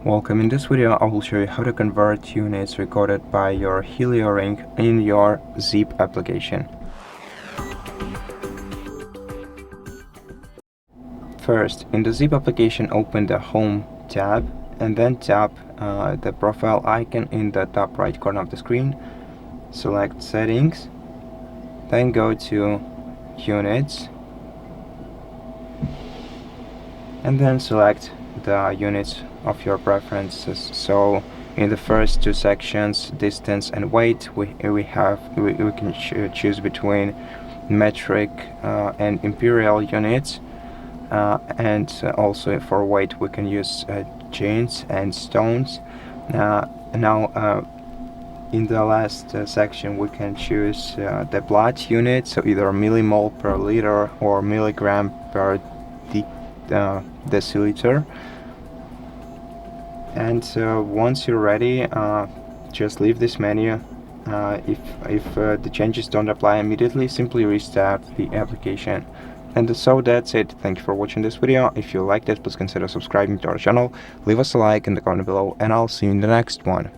Welcome. In this video I will show you how to convert units recorded by your Helio Ring in your zip application. First, in the zip application, open the Home tab and then tap the profile icon in the top right corner of the screen. Select Settings, then go to Units, and then select the units of your preferences. So in the first two sections, distance and weight, we can choose between metric and imperial units, and also for weight we can use chains and stones. In the last section we can choose the blood unit, so either millimole per liter or milligram per deciliter. And once you're ready, just leave this menu. If the changes don't apply immediately, simply restart the application. And so that's it. Thank you for watching this video. If you liked it, please consider subscribing to our channel, leave us a like in the comment below, and I'll see you in the next one.